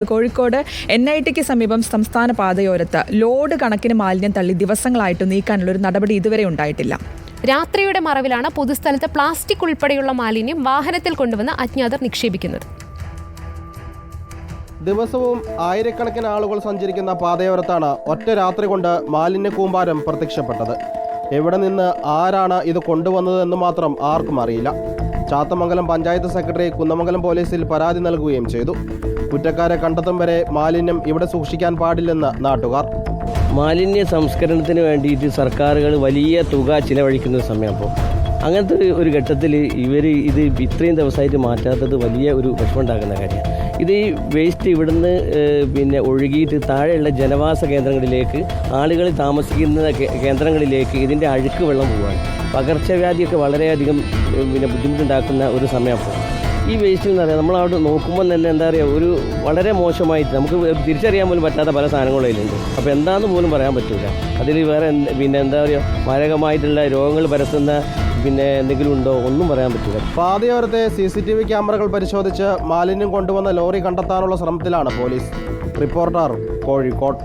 കോഴിക്കോട് NITക്ക് സമീപം സംസ്ഥാന പാതയോരത്ത് ലോഡ് കണക്കിന് മാലിന്യം തള്ളി ദിവസങ്ങളായിട്ട് നീക്കാനുള്ള ഒരു നടപടി ഇതുവരെ ഉണ്ടായിട്ടില്ല. രാത്രിയുടെ മറവിലാണ് പൊതുസ്ഥലത്ത് പ്ലാസ്റ്റിക് ഉൾപ്പെടെയുള്ള മാലിന്യം വാഹനത്തിൽ കൊണ്ടുവന്ന് അജ്ഞാതർ നിക്ഷേപിക്കുന്നത്. ദിവസവും ആയിരക്കണക്കിന് ആളുകൾ സഞ്ചരിക്കുന്ന പാതയോരത്താണ് ഒറ്റ രാത്രി കൊണ്ട് മാലിന്യ കൂമ്പാരം പ്രത്യക്ഷപ്പെട്ടത്. എവിടെ നിന്ന് ആരാണ് ഇത് കൊണ്ടുവന്നതെന്ന് മാത്രം ആർക്കും അറിയില്ല. ചാത്തമംഗലം പഞ്ചായത്ത് സെക്രട്ടറി കുന്നമംഗലം പോലീസിൽ പരാതി നൽകുകയും ചെയ്തു. കുറ്റക്കാരെ കണ്ടെത്തും വരെ മാലിന്യം ഇവിടെ സൂക്ഷിക്കാൻ പാടില്ലെന്ന് നാട്ടുകാർ. മാലിന്യ സംസ്കരണത്തിന് വേണ്ടിയിട്ട് സർക്കാരുകൾ വലിയ തുക ചിലവഴിക്കുന്ന സമയം. അപ്പോൾ അങ്ങനത്തെ ഒരു ഘട്ടത്തിൽ ഇവർ ഇത് ഇത്രയും ദിവസമായിട്ട് മാറ്റാത്തത് വലിയ ഒരു വിഷമമുണ്ടാക്കുന്ന കാര്യമാണ്. ഇത് ഈ വേസ്റ്റ് ഇവിടുന്ന് ഒഴുകിയിട്ട് താഴെയുള്ള ജനവാസ കേന്ദ്രങ്ങളിലേക്ക്, ആളുകൾ താമസിക്കുന്ന കേന്ദ്രങ്ങളിലേക്ക് ഇതിൻ്റെ അഴുക്ക് വെള്ളം പോവുകയാണ്. പകർച്ചവ്യാധിയൊക്കെ വളരെയധികം ബുദ്ധിമുട്ടുണ്ടാക്കുന്ന ഒരു സമയം. അപ്പോൾ ഈ വേസ്റ്റ് എന്ന് പറയുക നമ്മളവിടെ നോക്കുമ്പോൾ തന്നെ എന്താ പറയുക, ഒരു വളരെ മോശമായിട്ട് നമുക്ക് തിരിച്ചറിയാൻ പോലും പറ്റാത്ത പല സാധനങ്ങളും അതിലുണ്ട്. അപ്പോൾ എന്താണെന്ന് പോലും പറയാൻ പറ്റില്ല. അതിൽ വേറെ എന്താ പറയുക, മാരകമായിട്ടുള്ള രോഗങ്ങൾ പരത്തുന്ന എന്തെങ്കിലും ഉണ്ടോ ഒന്നും പറയാൻ പറ്റില്ല. പാതയോരത്തെ CCTV ക്യാമറകൾ പരിശോധിച്ച് മാലിന്യം കൊണ്ടുവന്ന ലോറി കണ്ടെത്താനുള്ള ശ്രമത്തിലാണ് പോലീസ്. റിപ്പോർട്ടർ, കോഴിക്കോട്.